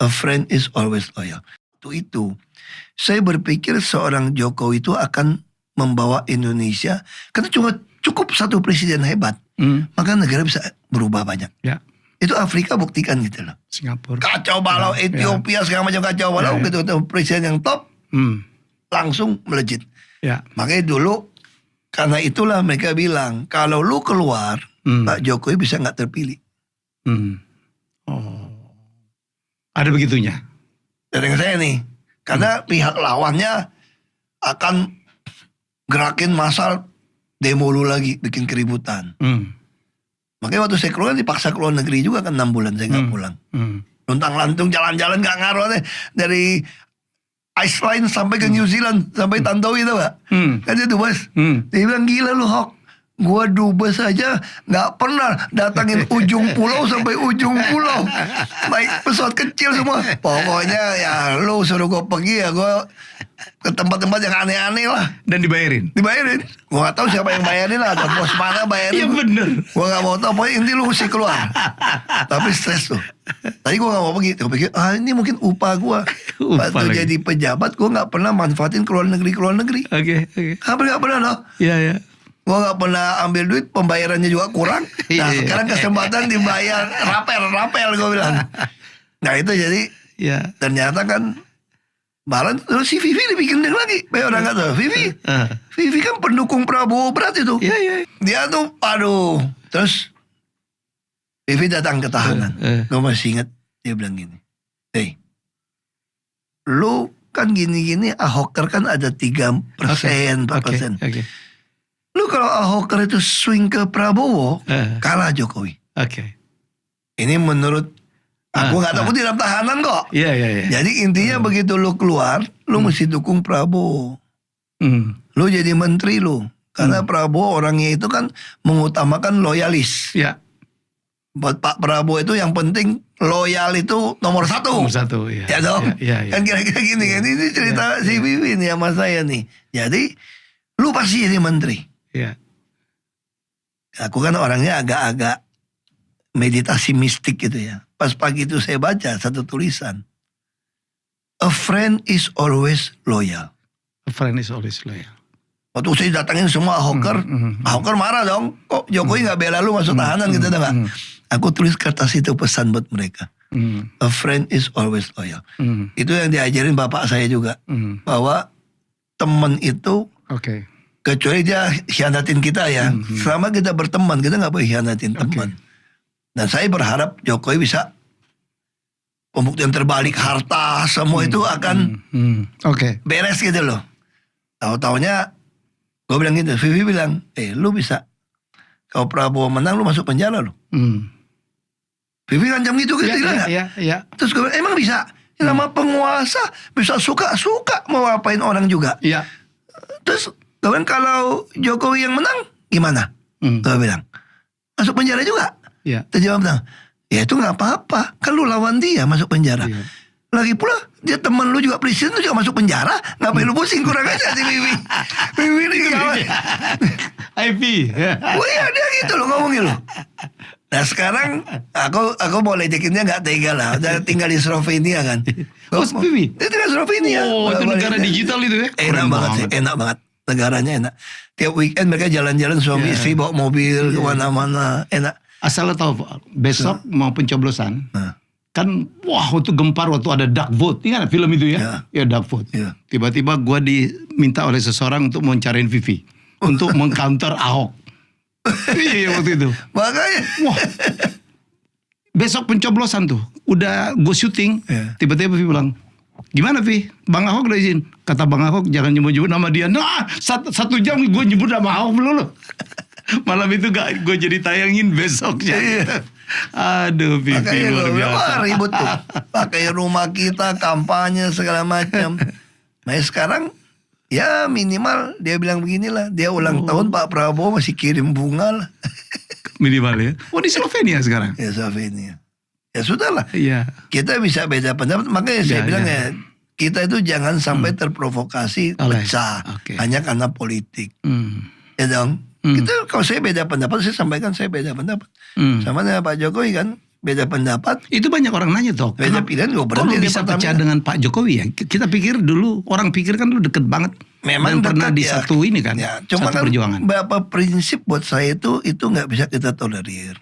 A friend is always loyal. Itu saya berpikir seorang Jokowi itu akan membawa Indonesia, karena cukup satu presiden hebat, maka negara bisa berubah banyak. Ya. Itu Afrika buktikan gitu loh. Singapura. Kacau balau, Ethiopia segala macam kacau balau gitu. Presiden yang top langsung melejit. Ya. Makanya dulu karena itulah mereka bilang kalau lu keluar, Pak Jokowi bisa nggak terpilih. Oh, ada begitunya. Dari saya nih, karena pihak lawannya akan gerakin massal demo lu lagi, bikin keributan. Makanya waktu saya keluar dipaksa keluar negeri juga kan 6 bulan saya nggak pulang. Luntang-lantung jalan-jalan nggak ngaruh deh, dari Iceland sampai ke New Zealand sampai Tantowi itu Pak. Kan itu Bos. Dia bilang gila lu Hok. Gua dubes aja nggak pernah datangin ujung pulau sampai ujung pulau. Naik pesawat kecil semua. Pokoknya ya lu suruh gua pergi ya gua ke tempat-tempat yang aneh-aneh lah. Dan dibayarin. Gua gak tahu siapa yang bayarin lah. Atau bos mana bayarin. Iya bener. Gua gak mau tahu. Pokoknya inti lu mesti keluar. Tapi stres tuh. Tadi gua gak mau pergi. Gua pikir ini mungkin upah gua. Waktu jadi pejabat gua gak pernah manfaatin keluar negeri. Oke. Hampir gak pernah loh. Iya. Gua gak pernah ambil duit, pembayarannya juga kurang. Nah sekarang kesempatan dibayar rapel gua bilang. Nah itu jadi ternyata kan malah terus si Vivi dibikin lagi. Banyak orang gak tahu Vivi kan pendukung Prabowo berat itu. Iya. Dia tuh aduh. Terus Vivi datang ke tahanan. Gue masih ingat dia bilang gini, hey, lu kan gini-gini, Ahoker kan ada 3%, 4%. Oke. Lu kalau Ahoker itu swing ke Prabowo, kalah Jokowi. Oke. Ini menurut aku gak tahu di dalam tahanan kok. Iya. Jadi intinya begitu lu keluar, lu mesti dukung Prabowo. Lu jadi menteri lu. Karena Prabowo orangnya itu kan mengutamakan loyalis. Iya. Buat Pak Prabowo itu yang penting loyal itu nomor 1. Nomor 1, iya. Ya dong. Iya. Kan kira-kira gini kan. Ini cerita si Vivi nih sama saya nih. Jadi lu pasti jadi menteri. Iya. Aku kan orangnya agak-agak meditasi mistik gitu ya. Pas pagi itu saya baca satu tulisan. A friend is always loyal. A friend is always loyal. Waktu saya datangin semua Ahoker, Ahoker marah dong. Kok Jokowi gak bela lu masuk tahanan gitu dong. Aku tulis kertas itu pesan buat mereka. A friend is always loyal. Itu yang diajarin bapak saya juga. Bahwa teman itu, kecuali dia hianatin kita ya. Selama kita berteman, kita gak boleh hianatin teman. Dan saya berharap Jokowi bisa pembuktian terbalik harta semua itu akan beres gitu loh. Tahu-taunya gue bilang gitu, Vivi bilang, lu bisa kalau Prabowo menang lu masuk penjara lo. Vivi ngancam gitu kan? Iya. Terus gue bilang, emang bisa? Nama penguasa bisa suka-suka mau apain orang juga. Iya. Terus gue bilang kalau Jokowi yang menang gimana? Gue bilang masuk penjara juga. Iya. Terus dia bilang, ya itu gak apa-apa, kan lu lawan dia masuk penjara. Lagi pula dia teman lu juga presiden, lu juga masuk penjara, ngapain lu pusing, kurang aja si Vivi. Vivi ini kawan. IP. Oh iya dia gitu loh ngomongin lo. Nah sekarang aku mau ledekinnya gak tega lah. Udah tinggal di Slovenia kan. Vivi? Dia tinggal di Slovenia. Oh itu negara digital itu ya. Enak banget sih, enak banget. Negaranya enak. Tiap weekend mereka jalan-jalan suami istri bawa mobil kemana-mana. Enak. Asal lo tahu besok mau pencoblosan. Kan wah itu gempar waktu ada dark vote. Ingat film itu ya? Ya dark vote. Tiba-tiba gue diminta oleh seseorang untuk mencariin Vivi. Untuk mengcounter Ahok. Iya waktu itu. Makanya. Wah. Besok pencoblosan tuh. Udah gue syuting. Tiba-tiba Vivi bilang, gimana Vi? Bang Ahok udah izin. Kata Bang Ahok jangan nyebut-nyebut nama dia. Nah 1 jam gue nyebut nama Ahok belum. Malam itu gak gue jadi tayangin besoknya. Aduh Vivi luar biasa. Ribut tuh. Pakai rumah kita, kampanye segala macam. Nah sekarang ya minimal dia bilang beginilah. Dia ulang tahun Pak Prabowo masih kirim bunga lah. Minimal ya. Oh di Slovenia sekarang? Ya Slovenia. Ya sudahlah. Iya. Kita bisa beda pendapat. Makanya saya bilang ya kita itu jangan sampai terprovokasi pecah. Hanya karena politik. Ya dong. Kita kalau saya beda pendapat, saya sampaikan saya beda pendapat. Sama dengan Pak Jokowi kan, beda pendapat, Itu banyak orang nanya Dok. beda pilihan juga Kok berhenti lu di bisa Pertamina. pecah dengan Pak Jokowi ya? Kita pikir dulu, orang pikir kan lu deket banget. Memang Dan pernah dekat di ya. satu ini kan, Ya, cuma satu kan perjuangan. beberapa prinsip buat saya itu nggak bisa kita tolerir.